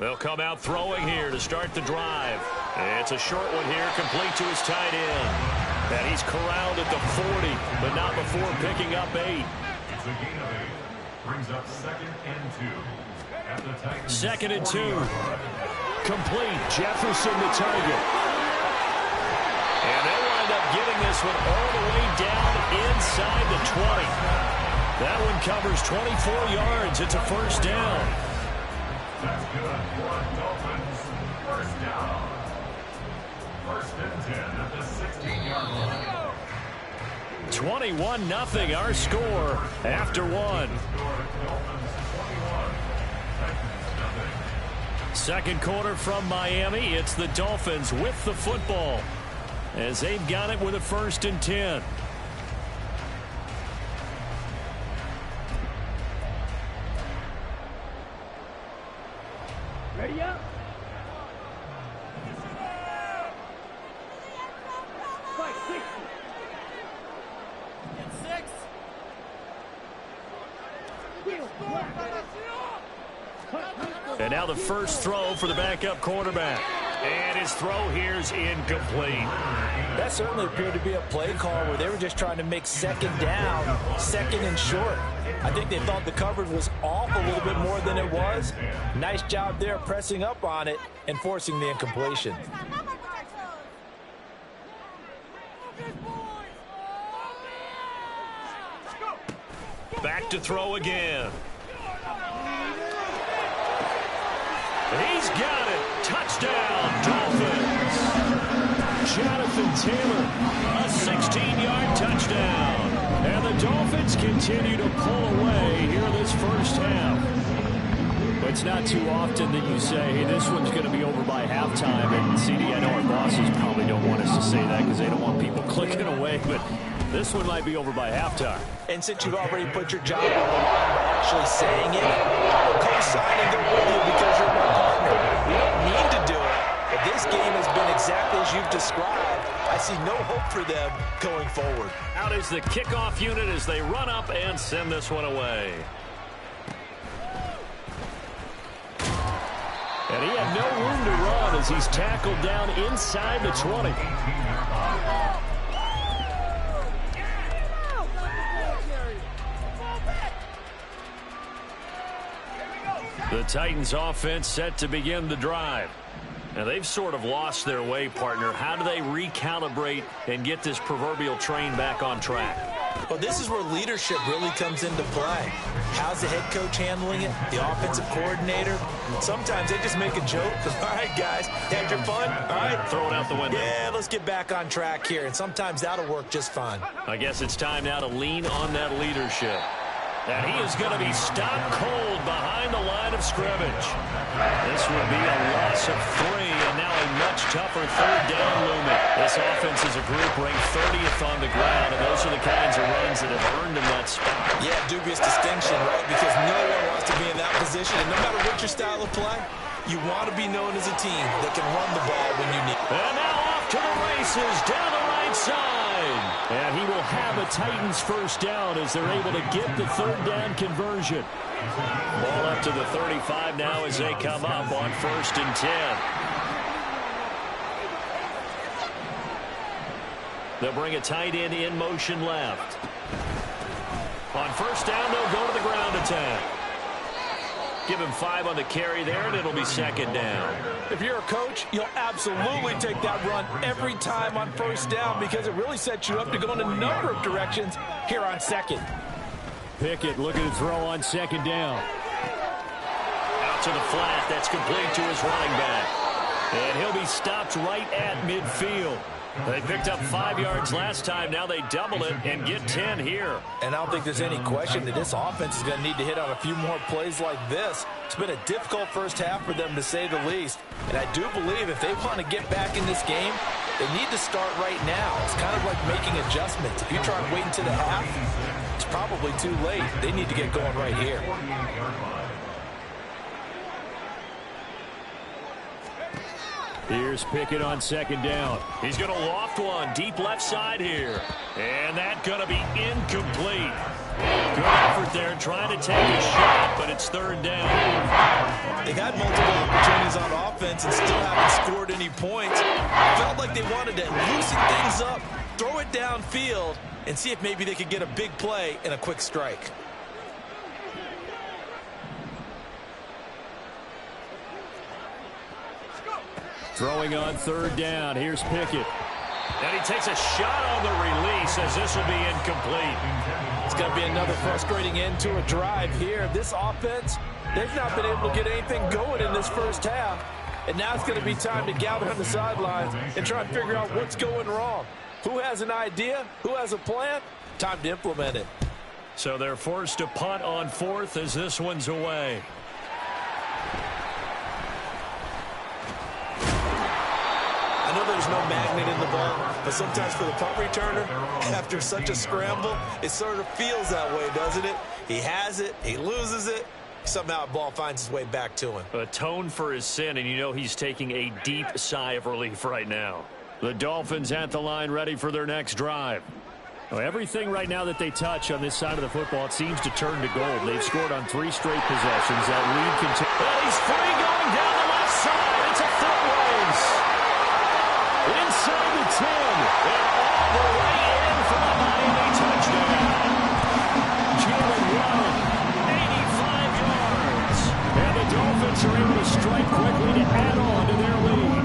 They'll come out throwing here to start the drive. It's a short one here, complete to his tight end. And he's corralled at the 40, but not before picking up 8. It's a gain of 8. Brings up 2nd and 2. At the Titans. 2nd and 2. Complete. Jefferson the target. And they'll wind up getting this one all the way down inside the 20. That one covers 24 yards. It's a first down. That's good for Dolphins. First down. 1st and 10 at the 16-yard line. 21-0 our score after one. Second quarter from Miami. It's the Dolphins with the football as they've got it with a 1st and 10. Ready up. Fight 60. Get 6. And now the first throw for the backup quarterback. And his throw here's incomplete. That certainly appeared to be a play call where they were just trying to make 2nd down, 2nd and short. I think they thought the coverage was off a little bit more than it was. Nice job there pressing up on it and forcing the incompletion. Back to throw again. He's got it. Touchdown, Dolphins. Jonathan Taylor, a 16-yard touchdown. And the Dolphins continue to pull away here this first half. It's not too often that you say, hey, this one's going to be over by halftime. And, CD, I know our bosses probably don't want us to say that because they don't want people clicking away, but this one might be over by halftime. And since you've already put your job on the line by actually saying it, I'm co-signing it with you because you're my partner. We don't need to do it, but this game has been exactly as you've described. I see no hope for them going forward. Out is the kickoff unit as they run up and send this one away. And he had no room to run as he's tackled down inside the 20. The Titans offense set to begin the drive. Now they've sort of lost their way, partner. How do they recalibrate and get this proverbial train back on track? Well, this is where leadership really comes into play. How's the head coach handling it? The offensive coordinator? Sometimes they just make a joke. All right, guys, had your fun? All right. Throw it out the window. Yeah, let's get back on track here. And sometimes that'll work just fine. I guess it's time now to lean on that leadership. And he is going to be stopped cold behind the line of scrimmage. This would be a loss of 3, and now a much tougher 3rd down looming. This offense as a group ranked 30th on the ground, and those are the kinds of runs that have earned him that spot. Yeah, dubious distinction, right? Because no one wants to be in that position, and no matter what your style of play, you want to be known as a team that can run the ball when you need it. And now off to the races down the right side. And he will have a Titans first down as they're able to get the 3rd down conversion. Ball up to the 35 now as they come up on 1st and 10. They'll bring a tight end in motion left. On 1st down, they'll go to the ground attack. Give him 5 on the carry there, and it'll be 2nd down. If you're a coach, you'll absolutely take that run every time on 1st down because it really sets you up to go in a number of directions here on 2nd. Pickett looking to throw on 2nd down. Out to the flat. That's complete to his running back. And he'll be stopped right at midfield. They picked up 5 yards last time. Now they double it and get 10 here. And I don't think there's any question that this offense is going to need to hit on a few more plays like this. It's been a difficult first half for them, to say the least. And I do believe if they want to get back in this game, they need to start right now. It's kind of like making adjustments. If you try and wait until the half, it's probably too late. They need to get going right here. Here's Pickett on 2nd down. He's going to loft one deep left side here. And that's going to be incomplete. Good effort there, trying to take a shot, but it's third down. They've had multiple opportunities on offense and still haven't scored any points. Felt like they wanted to loosen things up, throw it downfield, and see if maybe they could get a big play and a quick strike. Throwing on third down. Here's Pickett. And he takes a shot on the release as this will be incomplete. It's going to be another frustrating end to a drive here. This offense, they've not been able to get anything going in this first half. And now it's going to be time to gather on the sidelines and try and figure out what's going wrong. Who has an idea? Who has a plan? Time to implement it. So they're forced to punt on fourth as this one's away. I know there's no magnet in the ball, but sometimes for the punt returner, after such a scramble, it sort of feels that way, doesn't it? He has it, he loses it, somehow the ball finds its way back to him. Atone for his sin, and you know he's taking a deep sigh of relief right now. The Dolphins at the line ready for their next drive. Well, everything right now that they touch on this side of the football, it seems to turn to gold. They've scored on 3 straight possessions. That lead continues. Well, he's free going down the left side. It's a foot race. Inside the 10, and all the way in for the Miami touchdown. Jalen Waddle, 85 yards. And the Dolphins are able to strike quickly to add on to their lead.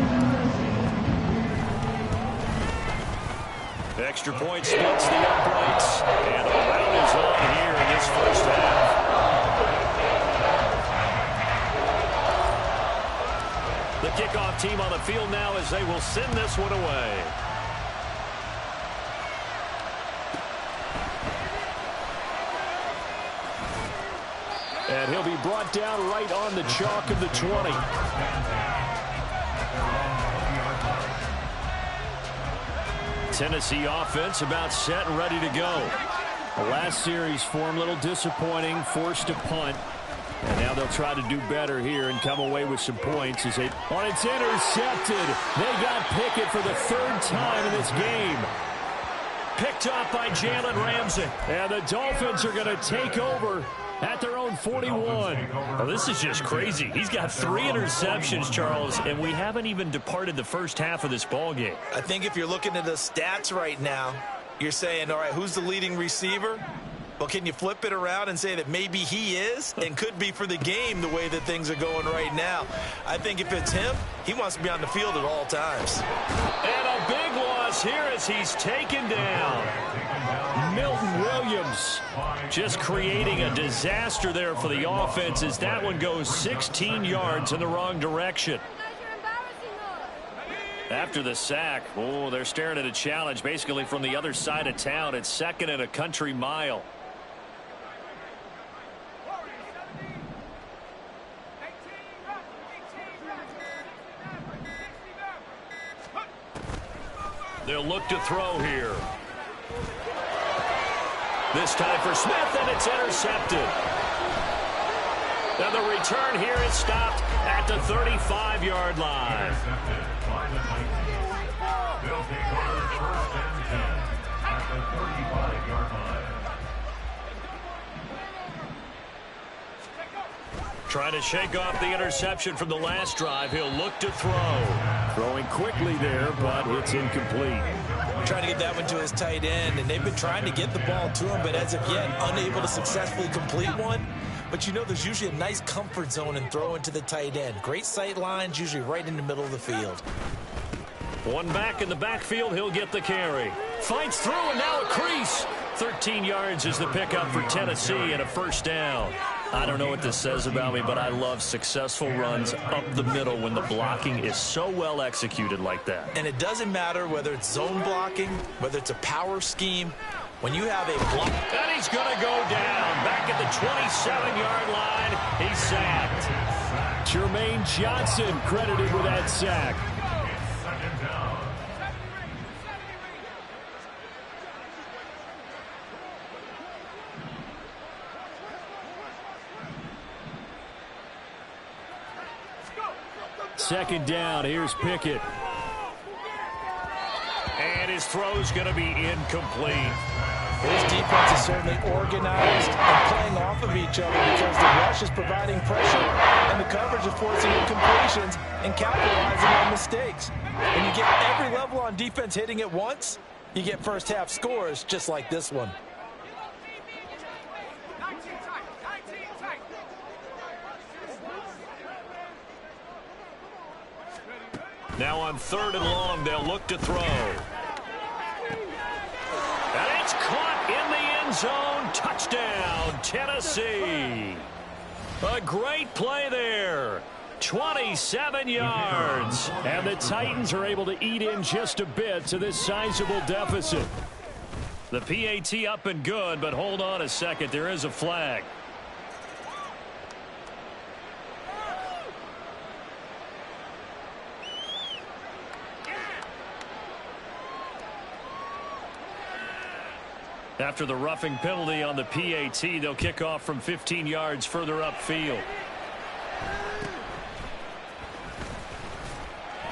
Extra point splits the uprights, and the round is on here in this first half. The kickoff team on the field now as they will send this one away. And he'll be brought down right on the chalk of the 20. Tennessee offense about set and ready to go. The last series form a little disappointing, forced to punt. And now they'll try to do better here and come away with some points as they... Oh, it's intercepted. They got Pickett for the 3rd time in this game. Picked off by Jalen Ramsey. And the Dolphins are going to take over at their own 41. Oh, this is just crazy. He's got 3 interceptions, Charles, and we haven't even departed the first half of this ball game. I think if you're looking at the stats right now, you're saying, all right, who's the leading receiver? Well, can you flip it around and say that maybe he is and could be for the game the way that things are going right now? I think if it's him, he wants to be on the field at all times. And a big loss here as he's taken down. Milton Williams just creating a disaster there for the offense as that one goes 16 yards in the wrong direction. After the sack, oh, they're staring at a challenge basically from the other side of town. It's 2nd and a country mile. They'll look to throw here. This time for Smith, and it's intercepted. Now the return here is stopped at the 35-yard line. They'll take over 1st and 10 at the 35-yard line. Trying to shake off the interception from the last drive. He'll look to throw. Throwing quickly there, but it's incomplete. Trying to get that one to his tight end, and they've been trying to get the ball to him, but as of yet, unable to successfully complete one. But you know there's usually a nice comfort zone in throwing to the tight end. Great sight lines, usually right in the middle of the field. One back in the backfield, he'll get the carry. Fights through, and now a crease. 13 yards is the pickup for Tennessee and a 1st down. I don't know what this says about me, but I love successful runs up the middle when the blocking is so well executed like that. And it doesn't matter whether it's zone blocking, whether it's a power scheme. When you have a block... And he's going to go down. Back at the 27-yard line, he's sacked. Jermaine Johnson credited with that sack. Second down, here's Pickett. And his throw's going to be incomplete. This defense is certainly organized and playing off of each other because the rush is providing pressure and the coverage is forcing incompletions and capitalizing on mistakes. When you get every level on defense hitting at once, you get first half scores just like this one. Now on 3rd and long, they'll look to throw. And it's caught in the end zone. Touchdown, Tennessee. A great play there. 27 yards. And the Titans are able to eat in just a bit to this sizable deficit. The PAT up and good, but hold on a second. There is a flag. After the roughing penalty on the PAT, they'll kick off from 15 yards further upfield.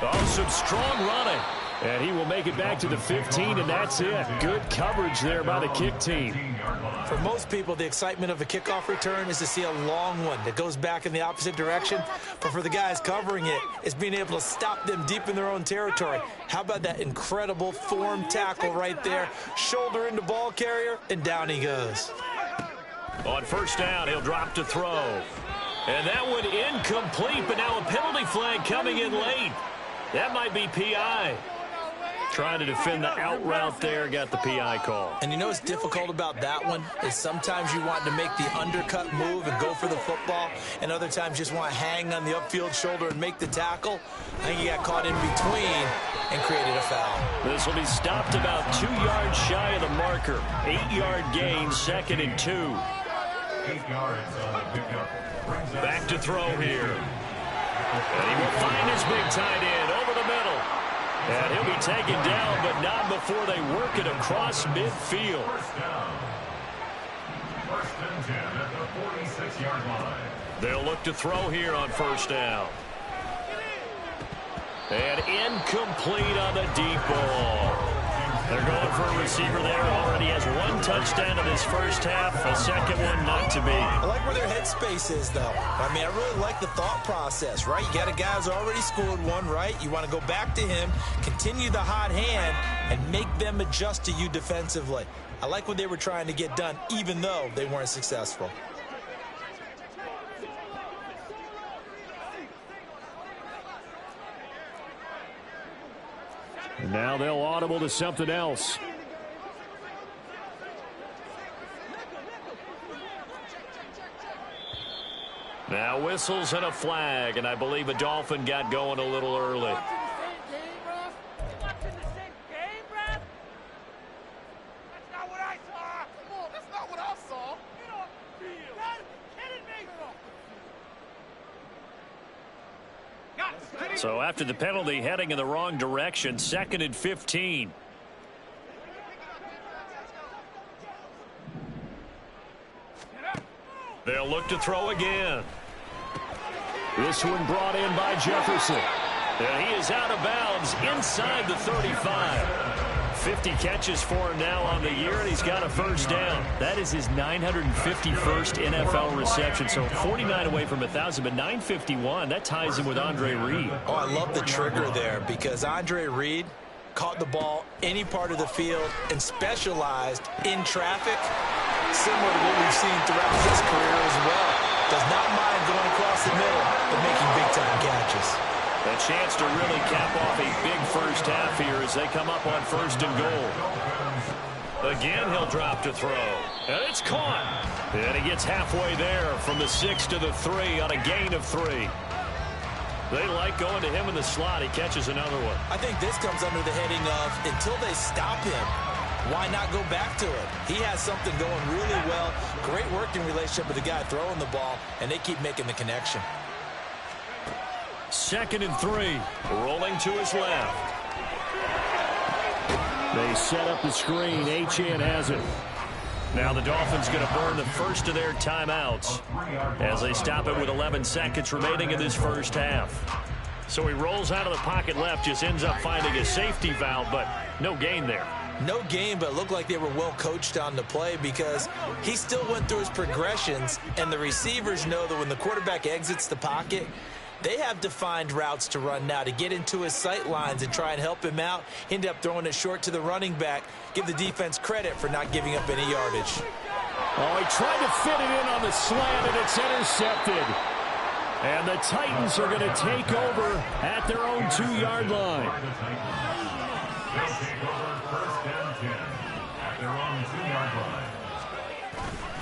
Oh, some strong running. And he will make it back to the 15, and that's it. Good coverage there by the kick team. For most people, the excitement of a kickoff return is to see a long one that goes back in the opposite direction. But for the guys covering it, it's being able to stop them deep in their own territory. How about that incredible form tackle right there? Shoulder into ball carrier, and down he goes. On 1st down, he'll drop to throw. And that one incomplete, but now a penalty flag coming in late. That might be PI. Trying to defend the out route there, got the PI call. And you know what's difficult about that one is sometimes you want to make the undercut move and go for the football, and other times just want to hang on the upfield shoulder and make the tackle. I think he got caught in between and created a foul. This will be stopped about 2 yards shy of the marker. 8-yard gain, 2nd and 2. 8 yards on the pickup. Back to throw here. And he will find his big tight end over the middle. And he'll be taken down, but not before they work it across midfield. 1st down. 1st and 10 at the 46-yard line. They'll look to throw here on 1st down. And incomplete on the deep ball. They're going for a receiver there. Already has 1 touchdown in this first half. A second one not to be. I like where their headspace is, though. I mean, I really like the thought process, right? You got a guy who's already scored 1, right? You want to go back to him, continue the hot hand, and make them adjust to you defensively. I like what they were trying to get done, even though they weren't successful. And now they'll audible to something else. Now whistles and a flag, and I believe a Dolphin got going a little early. So after the penalty, heading in the wrong direction, 2nd and 15. They'll look to throw again. This one brought in by Jefferson. And he is out of bounds inside the 35. 50 catches for him now on the year, and he's got a 1st down. That is his 951st NFL reception, so 49 away from 1,000, but 951. That ties him with Andre Reed. Oh, I love the trigger there because Andre Reed caught the ball any part of the field and specialized in traffic, similar to what we've seen throughout his career as well. Does not mind going across the middle and making big-time catches. A chance to really cap off a big first half here as they come up on 1st and goal. Again, he'll drop to throw. And it's caught. And he gets halfway there from the 6 to the 3 on a gain of 3. They like going to him in the slot. He catches another one. I think this comes under the heading of until they stop him, why not go back to it? He has something going really well. Great working relationship with the guy throwing the ball, and they keep making the connection. 2nd and 3. Rolling to his left. They set up the screen. Achane has it. Now the Dolphins going to burn the first of their timeouts as they stop it with 11 seconds remaining in this first half. So he rolls out of the pocket left, just ends up finding a safety valve, but no gain there. No game, but it looked like they were well coached on the play because he still went through his progressions, and the receivers know that when the quarterback exits the pocket, they have defined routes to run now to get into his sight lines and try and help him out. He ended up throwing it short to the running back. Give the defense credit for not giving up any yardage. Oh, he tried to fit it in on the slant, and it's intercepted. And the Titans are going to take over at their own 2-yard line. They'll take over first and 10 at their own 2-yard line.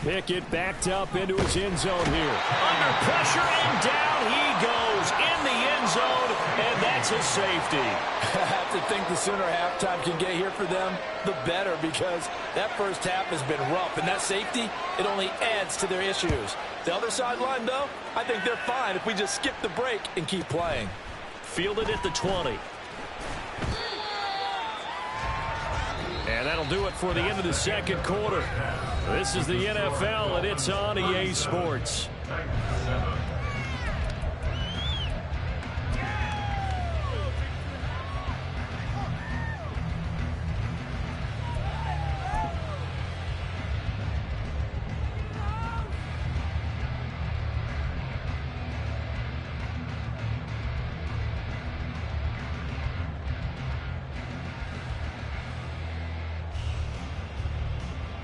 Pickett backed up into his end zone here. Under pressure, and down he goes in the end zone, and that's his safety. I have to think the sooner halftime can get here for them, the better, because that first half has been rough, and that safety, it only adds to their issues. The other sideline, though, I think they're fine if we just skip the break and keep playing. Fielded at the 20. And that'll do it for the end of the second quarter. This is the NFL, and it's on EA Sports.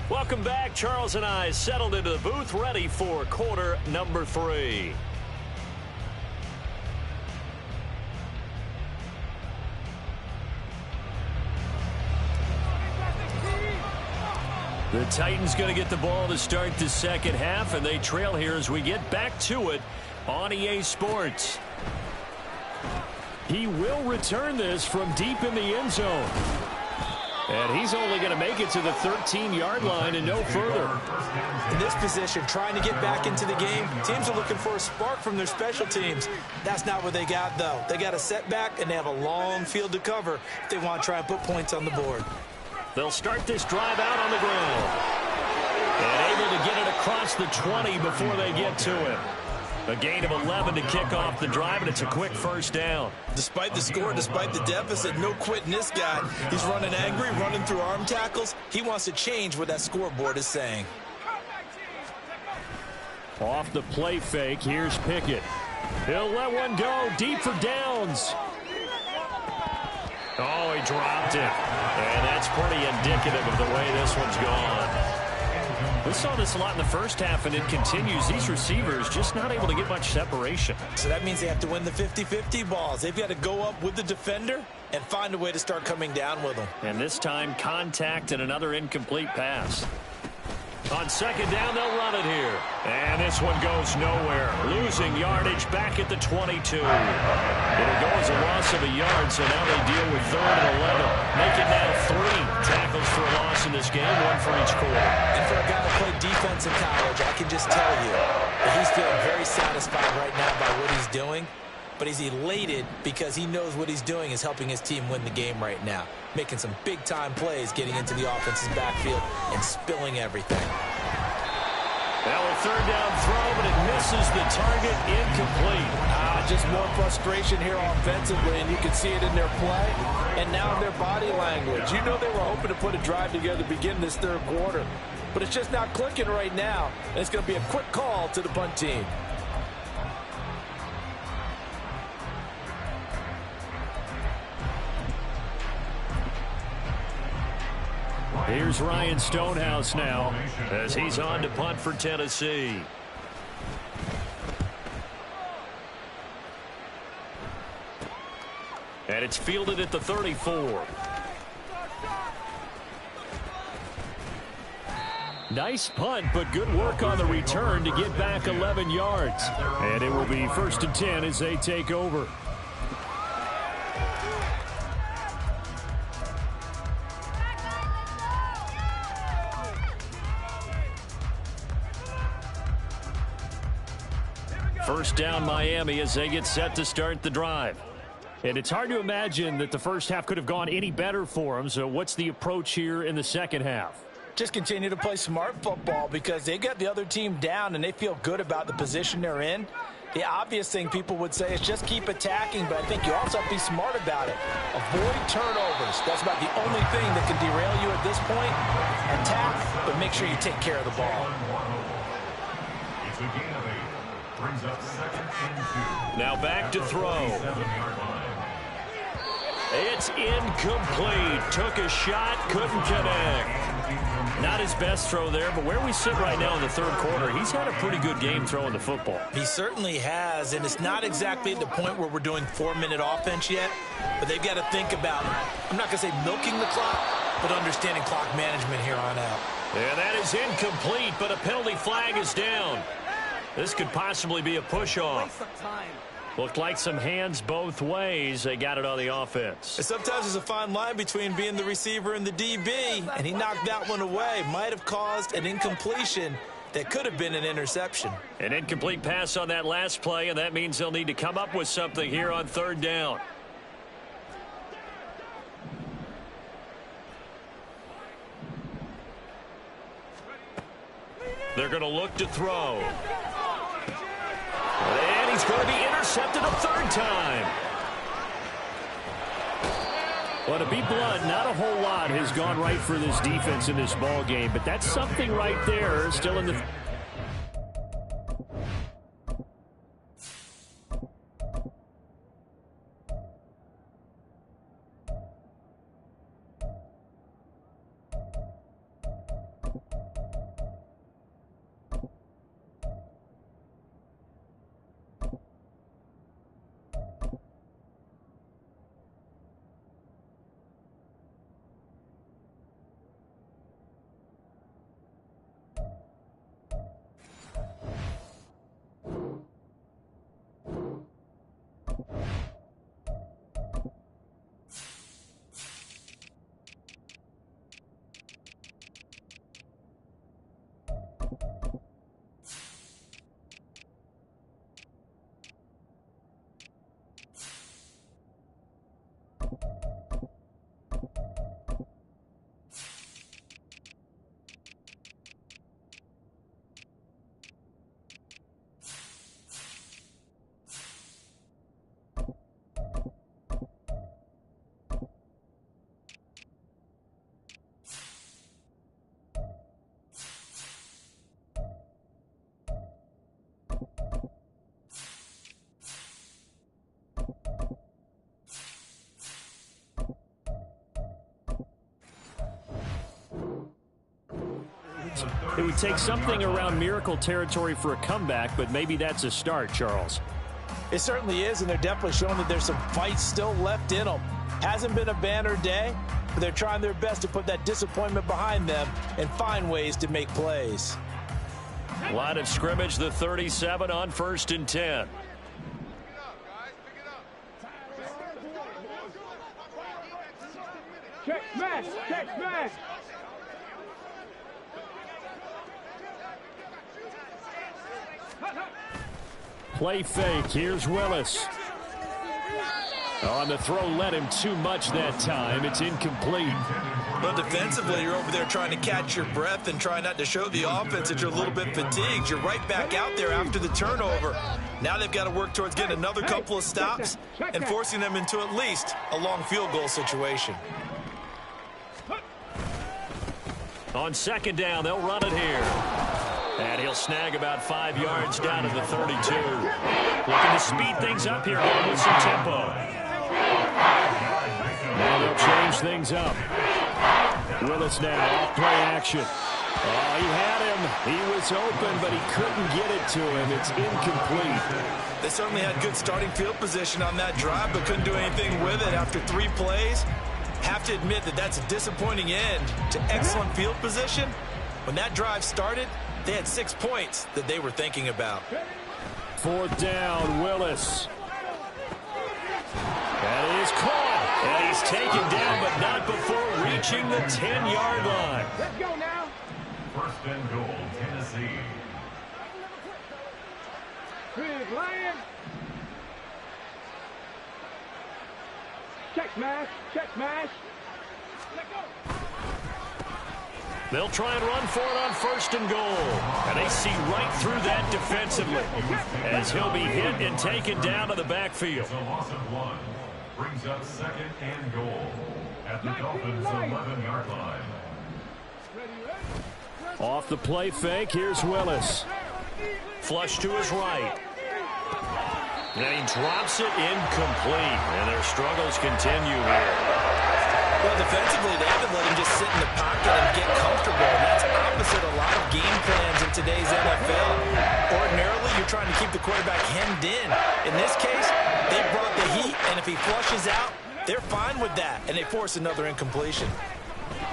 Welcome back. Charles and I settled into the booth, ready for quarter number 3. The Titans going to get the ball to start the second half, and they trail here as we get back to it on EA Sports. He will return this from deep in the end zone. And he's only going to make it to the 13-yard line and no further. In this position, trying to get back into the game, teams are looking for a spark from their special teams. That's not what they got, though. They got a setback, and they have a long field to cover if they want to try and put points on the board. They'll start this drive out on the ground. And able to get it across the 20 before they get to him. A gain of 11 to kick off the drive, and it's a quick first down. Despite the score, despite the deficit, no quitting this guy. He's running angry, running through arm tackles. He wants to change what that scoreboard is saying. Off the play fake, here's Pickett. He'll let one go deep for downs. Oh, he dropped it. And that's pretty indicative of the way this one's gone. We saw this a lot in the first half, and it continues. These receivers just not able to get much separation. So that means they have to win the 50-50 balls. They've got to go up with the defender and find a way to start coming down with them. And this time, contact and another incomplete pass. On second down, they'll run it here. And this one goes nowhere. Losing yardage back at the 22. It'll go as a loss of a yard, so now they deal with 3rd and 11. Make it now 3 tackles for a loss in this game, 1 for each quarter. And for a guy that played defense in college, I can just tell you that he's feeling very satisfied right now by what he's doing. But he's elated because he knows what he's doing is helping his team win the game right now. Making some big-time plays, getting into the offense's backfield and spilling everything. Now a 3rd down throw, but it misses the target, incomplete. Just more frustration here offensively, and you can see it in their play and now in their body language. You know they were hoping to put a drive together to begin this 3rd quarter, but it's just not clicking right now, and it's going to be a quick call to the punt team. Here's Ryan Stonehouse now as he's on to punt for Tennessee. And it's fielded at the 34. Nice punt, but good work on the return to get back 11 yards. And it will be 1st and 10 as they take over. First down Miami as they get set to start the drive. And it's hard to imagine that the first half could have gone any better for them. So what's the approach here in the second half? Just continue to play smart football because they got the other team down and they feel good about the position they're in. The obvious thing people would say is just keep attacking, but I think you also have to be smart about it. Avoid turnovers. That's about the only thing that can derail you at this point. Attack, but make sure you take care of the ball. It's a gain of 8. Brings up 2nd and 2. Now back to throw. It's incomplete. Took a shot, couldn't connect. Not his best throw there, but where we sit right now in the third quarter, he's had a pretty good game throwing the football. He certainly has, and it's not exactly at the point where we're doing 4-minute offense yet, but they've got to think about, I'm not going to say milking the clock, but understanding clock management here on out. And that is incomplete, but a penalty flag is down. This could possibly be a push-off. Looked like some hands both ways. They got it on the offense. And sometimes there's a fine line between being the receiver and the DB, and he knocked that one away. Might have caused an incompletion that could have been an interception. An incomplete pass on that last play, and that means they'll need to come up with something here on 3rd down. They're going to look to throw. And he's going to be intercepted a 3rd time. Well, to be blunt, not a whole lot has gone right for this defense in this ball game, but that's something right there still in the... It would take something around miracle territory for a comeback, but maybe that's a start, Charles. It certainly is, and they're definitely showing that there's some fight still left in them. Hasn't been a banner day, but they're trying their best to put that disappointment behind them and find ways to make plays. Line of scrimmage, the 37 on 1st and 10. Check smash! Check smash! Play fake. Here's Willis. On the throw, led him too much that time. It's incomplete. But defensively, you're over there trying to catch your breath and try not to show the offense that you're a little bit fatigued. You're right back out there after the turnover. Now they've got to work towards getting another couple of stops and forcing them into at least a long field goal situation. On 2nd down, they'll run it here. And he'll snag about 5 yards down to the 32. Looking to speed things up here, going with some tempo. Now they'll change things up. Willis now, off play action. Oh, he had him. He was open, but he couldn't get it to him. It's incomplete. They certainly had good starting field position on that drive, but couldn't do anything with it after 3 plays. Have to admit that that's a disappointing end to excellent field position. When that drive started, they had 6 points that they were thinking about. 4th down, Willis. And he is caught. And he's taken down, but not before reaching the 10-yard line. Let's go now. 1st and goal, Tennessee. Big Lion. Check smash. Check smash. Let go. They'll try and run for it on 1st and goal. And they see right through that defensively as he'll be hit and taken down to the backfield. It's a loss of 1. Brings up 2nd and goal at the Dolphins' 11-yard line. Off the play fake, here's Willis. Flush to his right. And he drops it incomplete. And their struggles continue here. Well, defensively, they haven't let him just sit in the pocket and get comfortable. And that's opposite a lot of game plans in today's NFL. Ordinarily, you're trying to keep the quarterback hemmed in. In this case, they brought the heat, and if he flushes out, they're fine with that, and they force another incompletion.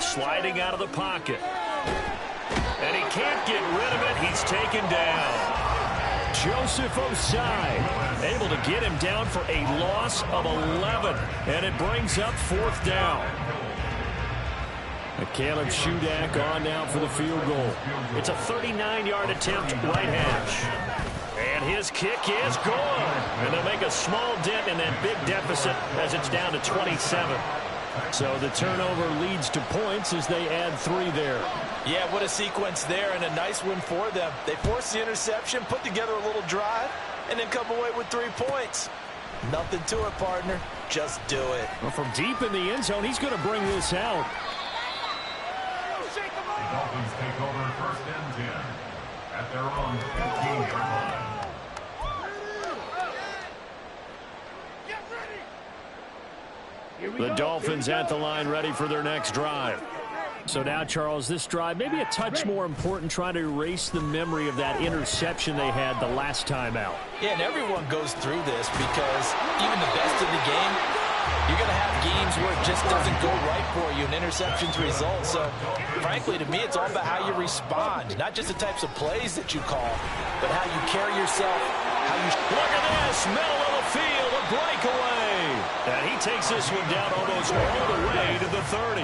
Sliding out of the pocket. And he can't get rid of it. He's taken down. Joseph Osai able to get him down for a loss of 11. And it brings up 4th down. And Caleb Shudak on now for the field goal. It's a 39-yard attempt right hash. And his kick is good. And they'll make a small dent in that big deficit as it's down to 27. So the turnover leads to points as they add 3 there. Yeah, what a sequence there, and a nice win for them. They forced the interception, put together a little drive, and then come away with 3 points. Nothing to it, partner. Just do it. Well, from deep in the end zone, he's going to bring this out. The Dolphins take over 1st and 10 at their own 15-yard line. The Dolphins at the line ready for their next drive. So now, Charles, this drive maybe a touch more important, trying to erase the memory of that interception they had the last time out. Yeah, and everyone goes through this because even the best of the game, you're going to have games where it just doesn't go right for you, and interceptions result. So, frankly, to me, it's all about how you respond, not just the types of plays that you call, but how you carry yourself, how you... Look at this, middle of the field, a breakaway. And he takes this one down almost all the way to the 30.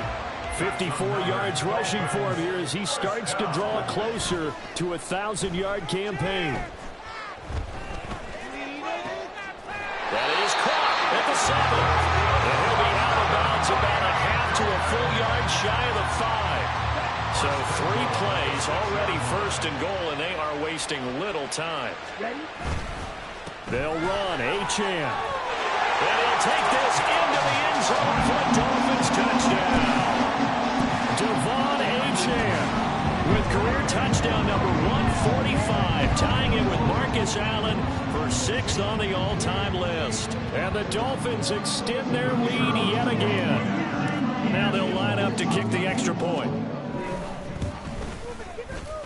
54 yards rushing for him here as he starts to draw closer to a 1,000-yard campaign. That is caught at the 7. And he'll be out of bounds about a half to a full yard shy of the 5. So 3 plays already 1st and goal, and they are wasting little time. They'll run Achane. And he'll take this into the end zone for a Dolphins touchdown. Devon Achane with career touchdown number 145, tying it with Marcus Allen for 6th on the all-time list. And the Dolphins extend their lead yet again. Now they'll line up to kick the extra point.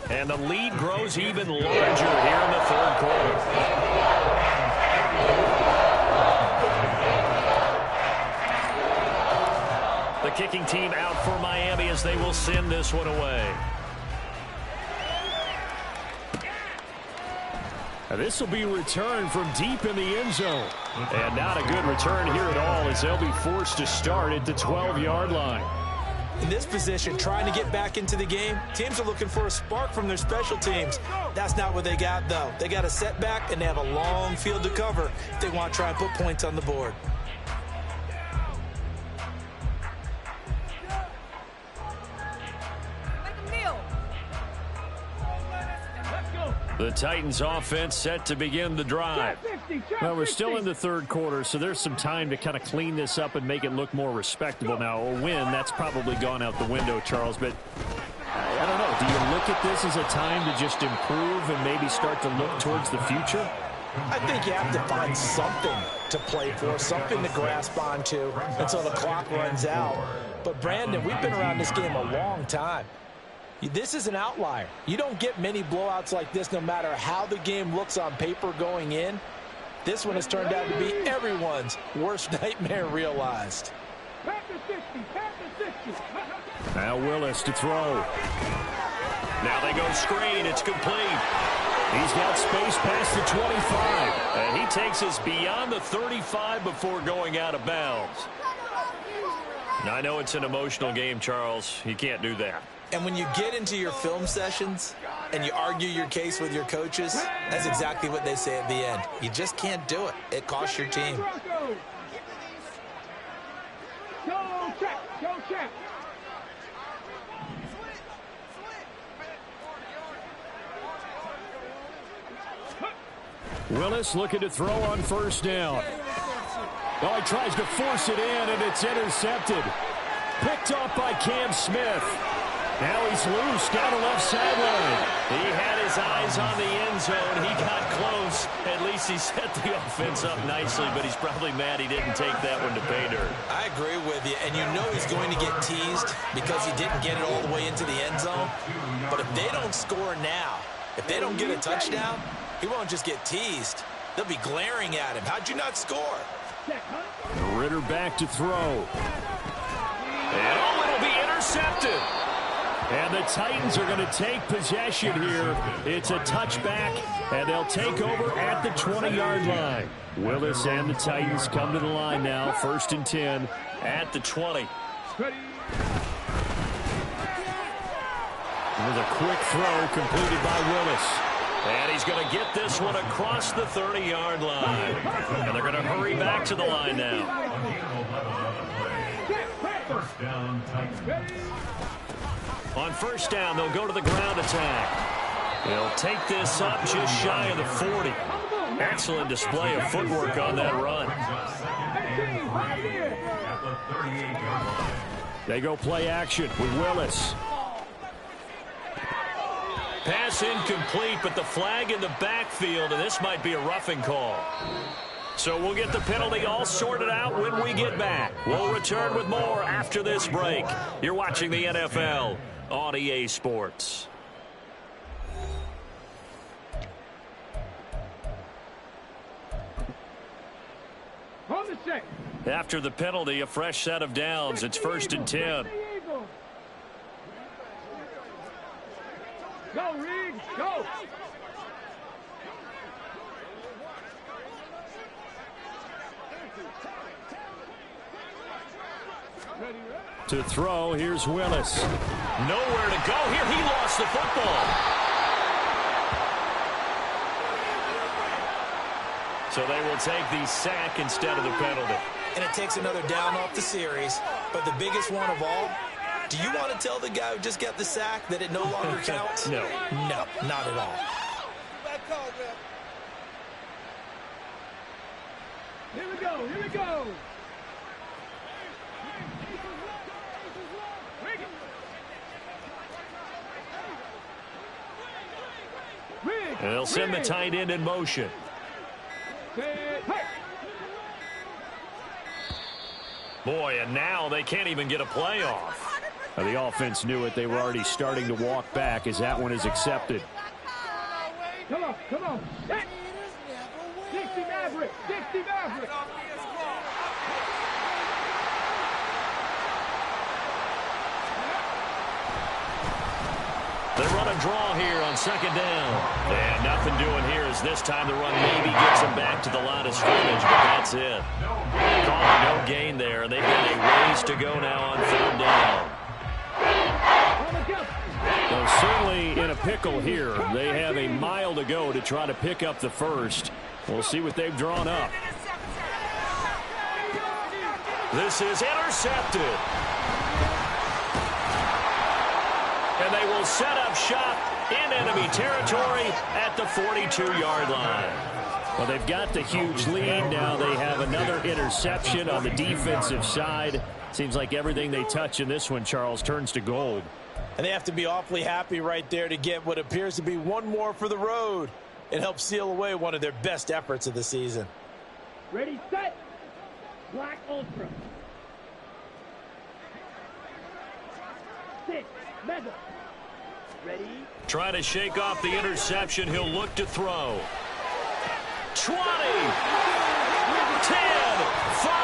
And the lead grows even larger here in the 3rd quarter. The kicking team out for Miami as they will send this one away. And this will be returned from deep in the end zone. And not a good return here at all as they'll be forced to start at the 12-yard line. In this position, trying to get back into the game, teams are looking for a spark from their special teams. That's not what they got, though. They got a setback, and they have a long field to cover if they want to try and put points on the board. The Titans offense set to begin the drive. Well, we're still in the 3rd quarter, so there's some time to kind of clean this up and make it look more respectable. Now, a win, that's probably gone out the window, Charles, but I don't know. Do you look at this as a time to just improve and maybe start to look towards the future? I think you have to find something to play for, something to grasp onto until the clock runs out. But, Brandon, we've been around this game a long time. This is an outlier. You don't get many blowouts like this no matter how the game looks on paper going in. This one has turned out to be everyone's worst nightmare realized. Now Willis to throw. Now they go screen. It's complete. He's got space past the 25. And he takes us beyond the 35 before going out of bounds. Now, I know it's an emotional game, Charles. You can't do that. And when you get into your film sessions and you argue your case with your coaches, that's exactly what they say at the end. You just can't do it. It costs your team. Willis looking to throw on first down. Oh, he tries to force it in, and it's intercepted. Picked off by Cam Smith. Now he's loose down the left sideline. He had his eyes on the end zone. He got close. At least he set the offense up nicely, but he's probably mad he didn't take that one to pay dirt. I agree with you, and you know he's going to get teased because he didn't get it all the way into the end zone. But if they don't score now, if they don't get a touchdown, he won't just get teased. They'll be glaring at him. How'd you not score? Ritter back to throw. And oh, it'll be intercepted. And the Titans are going to take possession here. It's a touchback, and they'll take over at the 20-yard line. Willis and the Titans come to the line now. 1st and 10 at the 20. With a quick throw completed by Willis. And he's going to get this one across the 30-yard line. And they're going to hurry back to the line now. First down, Titans. On first down, they'll go to the ground attack. They'll take this up just shy of the 40. Excellent display of footwork on that run. They go play action with Willis. Pass incomplete, but the flag in the backfield, and this might be a roughing call. So we'll get the penalty all sorted out when we get back. We'll return with more after this break. You're watching the NFL on EA Sports. On the check. After the penalty, a fresh set of downs. It's 1st and 10. Go, Riggs, go. To throw, here's Willis. Nowhere to go here. He lost the football. So they will take the sack instead of the penalty. And it takes another down off the series. But the biggest one of all, do you want to tell the guy who just got the sack that it no longer counts? No. No, not at all. Here we go, here we go. And they'll send the tight end in motion. Boy, and now they can't even get a play off. Now, the offense knew it. They were already starting to walk back as that one is accepted. Come on, come on. Dixie Maverick, Dixie Maverick. They run a draw here on 2nd down. And nothing doing here as this time the run maybe gets them back to the line of scrimmage, but that's it. Caught no gain there, and they've got a ways to go now on 3rd down. Well, certainly in a pickle here. They have a mile to go to try to pick up the first. We'll see what they've drawn up. This is intercepted. And they will set up shop in enemy territory at the 42-yard line. Well, they've got the huge lead. Now they have another interception on the defensive side. Seems like everything they touch in this one, Charles, turns to gold. And they have to be awfully happy right there to get what appears to be one more for the road. It helps seal away one of their best efforts of the season. Ready, set. Black Ultra. 6, mega. Ready. Try to shake off the interception. He'll look to throw. 20. 10. 5.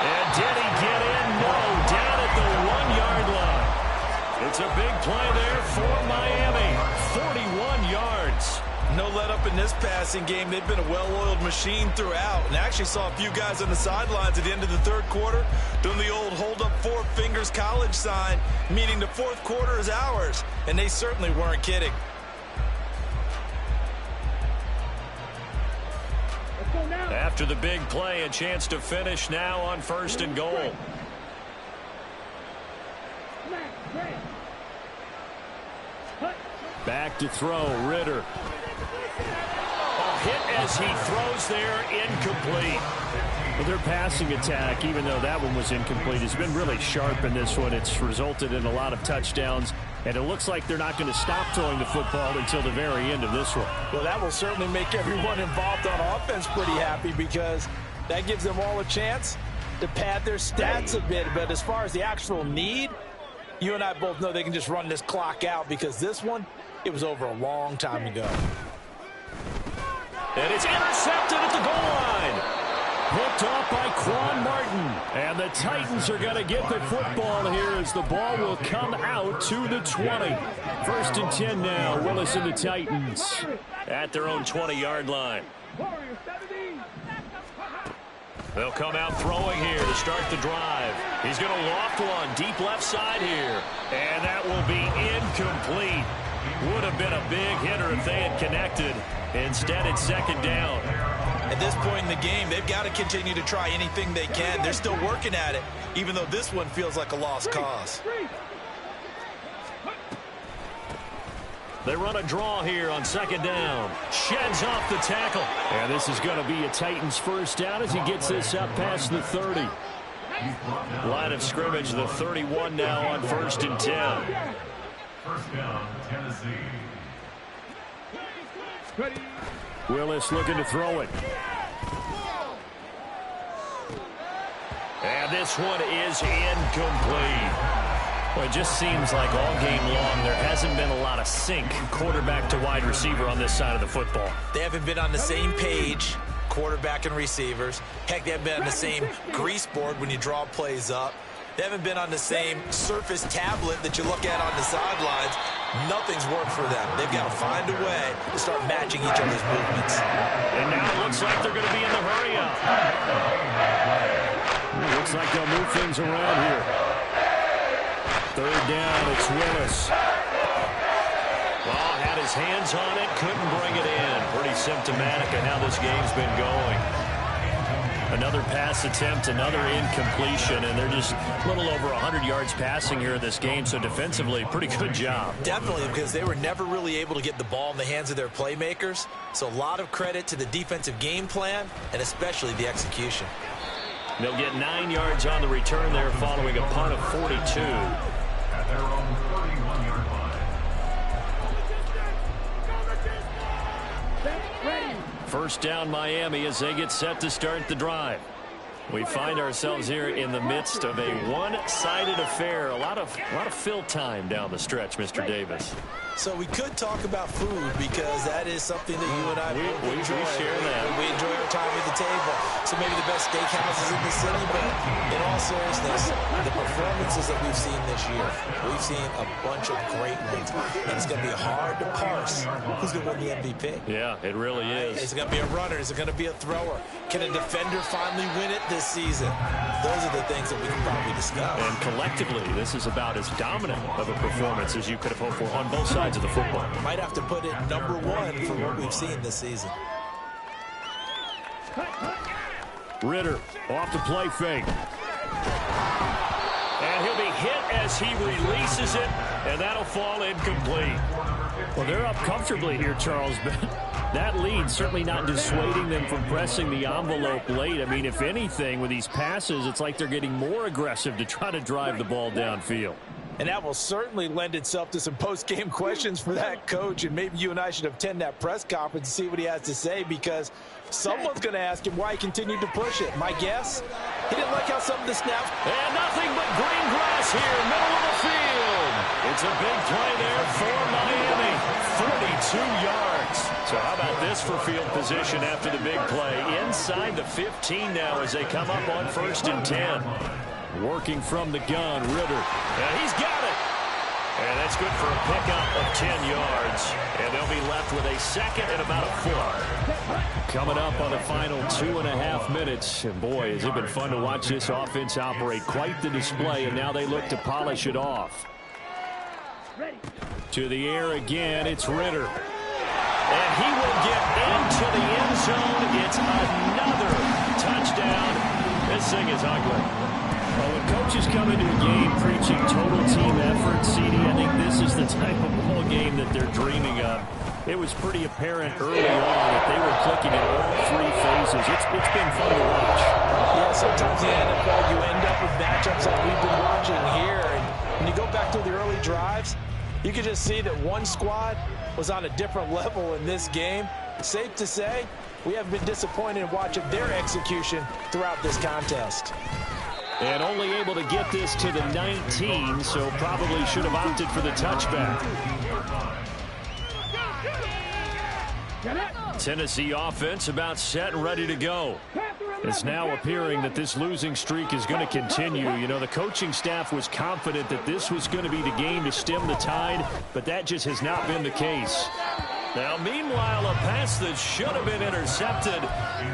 And did he get in? No. Down at the 1-yard line. It's a big play there for Miami. 41 yards. No let up in this passing game. They've been a well-oiled machine throughout. And actually saw a few guys on the sidelines at the end of the 3rd quarter doing the old hold up 4 fingers college sign, meaning the 4th quarter is ours. And they certainly weren't kidding. After the big play, a chance to finish now on 1st and goal. Back to throw, Ritter. Oh, hit as he throws there, incomplete. Well, their passing attack, even though that one was incomplete, has been really sharp in this one. It's resulted in a lot of touchdowns, and it looks like they're not going to stop throwing the football until the very end of this one. Well, that will certainly make everyone involved on offense pretty happy because that gives them all a chance to pad their stats a bit. But as far as the actual need, you and I both know they can just run this clock out because this one, it was over a long time ago. And it's intercepted at the goal line. Hooked off by Quan Martin. And the Titans are going to get the football here as the ball will come out to the 20. 1st and 10 now. Willis and the Titans at their own 20-yard line. They'll come out throwing here to start the drive. He's going to loft one deep left side here. And that will be incomplete. Would have been a big hitter if they had connected. Instead, it's 2nd down. At this point in the game, they've got to continue to try anything they can. They're still working at it, even though this one feels like a lost cause. They run a draw here on 2nd down. Sheds off the tackle. And this is going to be a Titans 1st down as he gets this up past the 30. Line of scrimmage, the 31 now on 1st and 10. 1st down, Tennessee. Willis looking to throw it. And this one is incomplete. Well, it just seems like all game long there hasn't been a lot of sync quarterback to wide receiver on this side of the football. They haven't been on the same page, quarterback and receivers. Heck, they haven't been on the same grease board when you draw plays up. They haven't been on the same surface tablet that you look at on the sidelines. Nothing's worked for them. They've got to find a way to start matching each other's movements. And now it looks like they're going to be in the hurry-up. Looks like they'll move things around here. 3rd down, it's Willis. Well, had his hands on it, couldn't bring it in. Pretty symptomatic of how this game's been going. Another pass attempt, another incompletion, and they're just a little over 100 yards passing here in this game, so defensively, pretty good job. Definitely, because they were never really able to get the ball in the hands of their playmakers, so a lot of credit to the defensive game plan and especially the execution. They'll get 9 yards on the return there following a punt of 42. At their own 31-yard line. 1st down Miami as they get set to start the drive. We find ourselves here in the midst of a one-sided affair. A lot of fill time down the stretch, Mr. Davis. So we could talk about food because that is something that you and I we enjoy. share that. We enjoy our time at the table. So maybe the best steakhouses in the city, but in all seriousness, the performances that we've seen this year, we've seen a bunch of great ones. And it's going to be hard to parse who's going to win the MVP. Yeah, it really is. Is it going to be a runner? Is it going to be a thrower? Can a defender finally win it this season? Those are the things that we can probably discuss. And collectively, this is about as dominant of a performance as you could have hoped for on both sides of the football. Might have to put it #1 for what we've seen this season. Ritter off the play fake. And he'll be hit as he releases it, and that'll fall incomplete. Well, they're up comfortably here, Charles, but that lead certainly not dissuading them from pressing the envelope late. I mean, if anything, with these passes, it's like they're getting more aggressive to try to drive the ball downfield. And that will certainly lend itself to some post-game questions for that coach. And maybe you and I should attend that press conference and see what he has to say, because someone's going to ask him why he continued to push it. My guess, he didn't like how some of the snaps. And nothing but green grass here, middle of the field. It's a big play there for Miami. 42 yards. So how about this for field position after the big play? Inside the 15 now as they come up on 1st and 10. Working from the gun, Ritter. And he's got it. And that's good for a pickup of 10 yards. And they'll be left with a second and about a foot. Coming up on the final 2.5 minutes. And boy, has it been fun to watch this offense operate. Quite the display, and now they look to polish it off. To the air again, it's Ritter. And he will get into the end zone. It's another touchdown. This thing is ugly. Well, when coaches come into a game preaching total team effort, CD, I think this is the type of ball game that they're dreaming of. It was pretty apparent early on that they were clicking in passes. It's been fun to watch. Yeah, sometimes in the NFL you end up with matchups like we've been watching here. And when you go back to the early drives, you can just see that one squad was on a different level in this game. Safe to say, we haven't been disappointed in watching their execution throughout this contest. And only able to get this to the 19, so probably should have opted for the touchback. Tennessee offense about set and ready to go. It's now appearing that this losing streak is going to continue. You know, the coaching staff was confident that this was going to be the game to stem the tide, but that just has not been the case. Now, meanwhile, a pass that should have been intercepted,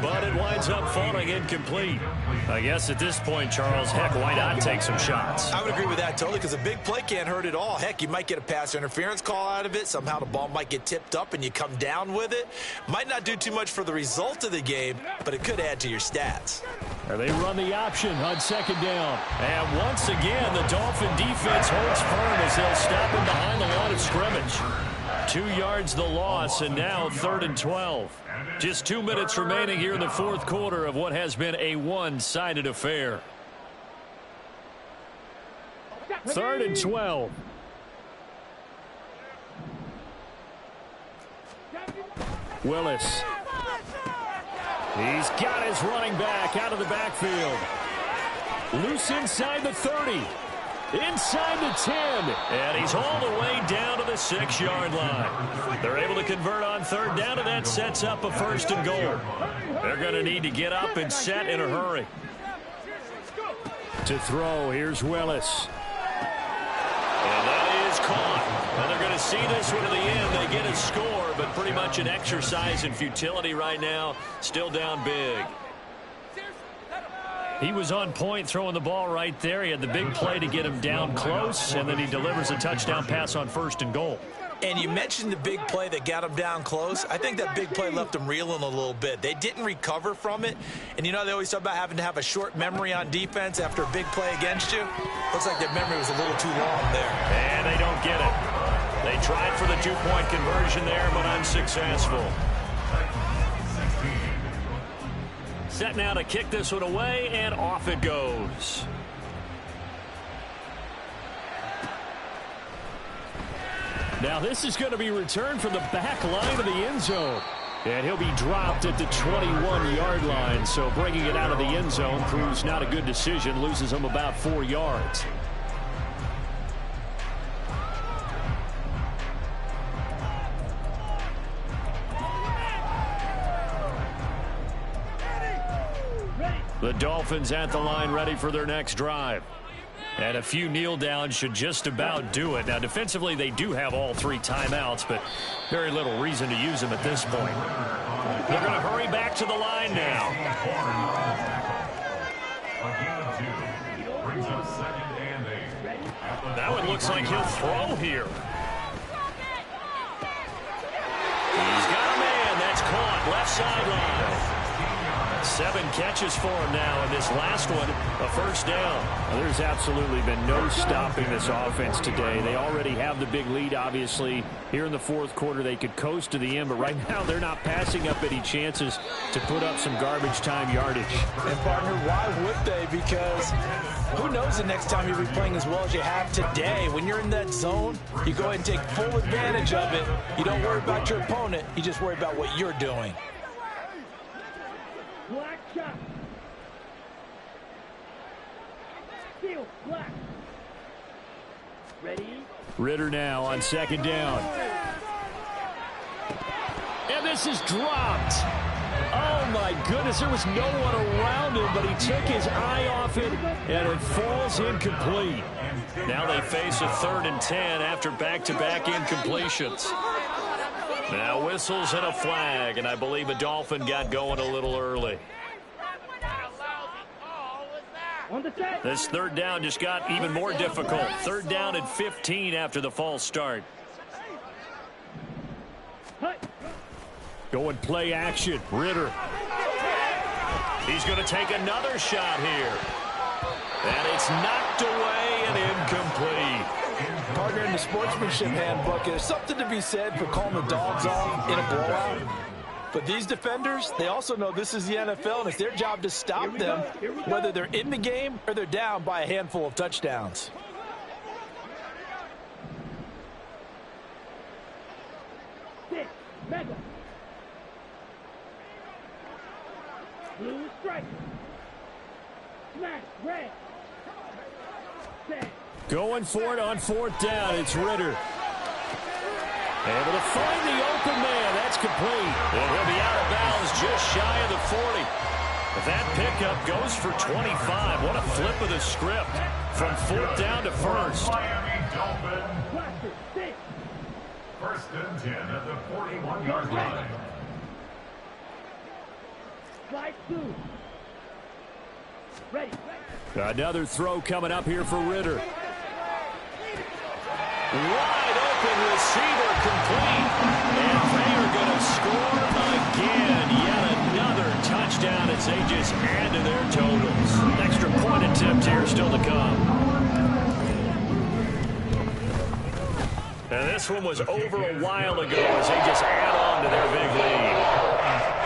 but it winds up falling incomplete. I guess at this point, Charles, heck, why not take some shots? I would agree with that totally, because a big play can't hurt at all. Heck, you might get a pass interference call out of it. Somehow the ball might get tipped up and you come down with it. Might not do too much for the result of the game, but it could add to your stats. And they run the option on second down. And once again, the Dolphin defense holds firm as they'll stop him behind the line of scrimmage. 2 yards the loss, and now 3rd and 12. Just 2 minutes remaining here in the fourth quarter of what has been a one-sided affair. 3rd and 12. Willis. He's got his running back out of the backfield. Loose inside the 30. Inside the 10, and he's all the way down to the 6-yard line. They're able to convert on 3rd down, and that sets up a 1st and goal. They're going to need to get up and set in a hurry. To throw, here's Willis. And that is caught. And they're going to see this one to the end. They get a score, but pretty much an exercise in futility right now. Still down big. He was on point throwing the ball right there. He had the big play to get him down close, and then he delivers a touchdown pass on 1st and goal. And you mentioned the big play that got him down close. I think that big play left him reeling a little bit. They didn't recover from it. And you know, they always talk about having to have a short memory on defense after a big play against you. Looks like their memory was a little too long there. And they don't get it. They tried for the 2-point conversion there, but unsuccessful. Set now to kick this one away, and off it goes. Now this is going to be returned from the back line of the end zone. And he'll be dropped at the 21-yard line. So bringing it out of the end zone proves not a good decision. Loses him about 4 yards. The Dolphins at the line ready for their next drive. And a few kneel downs should just about do it. Now, defensively, they do have all 3 timeouts, but very little reason to use them at this point. They're going to hurry back to the line now. Now it looks like he'll throw here. He's got a man. That's caught. Left sideline. 7 catches for him now, and this last one, a 1st down. Well, there's absolutely been no stopping this offense today. They already have the big lead, obviously. Here in the fourth quarter, they could coast to the end, but right now they're not passing up any chances to put up some garbage time yardage. And, partner, why would they? Because who knows the next time you'll be playing as well as you have today. When you're in that zone, you go ahead and take full advantage of it. You don't worry about your opponent. You just worry about what you're doing. Black shot. Steal, black. Ready? Ritter now on 2nd down. And this is dropped. Oh, my goodness. There was no one around him, but he took his eye off it, and it falls incomplete. Now they face a 3rd and 10 after back-to-back incompletions. Now whistles and a flag, and I believe a Dolphin got going a little early. This 3rd down just got even more difficult. 3rd down and 15 after the false start. Going play action. Ritter. He's going to take another shot here. And it's knocked away and incomplete. Partner, in the sportsmanship handbook, there's something to be said for calling the dogs off in a blowout. But these defenders, they also know this is the NFL, and it's their job to stop them, whether they're in the game or they're down by a handful of touchdowns. Six. Mega. Blue strike. Smash. Red. Set. Going for it on fourth down. It's Ritter. Able to find the open man. That's complete. And he'll be out of bounds just shy of the 40. That pickup goes for 25. What a flip of the script from fourth down to first. Miami Dolphins. Blaster. Six. First and 10 at the 41-yard line. Slide two. Ready. Another throw coming up here for Ritter. Wide open receiver complete. And they are going to score again. Yet another touchdown as they just add to their totals. Extra point attempt here still to come. And this one was over a while ago as they just add on to their big lead.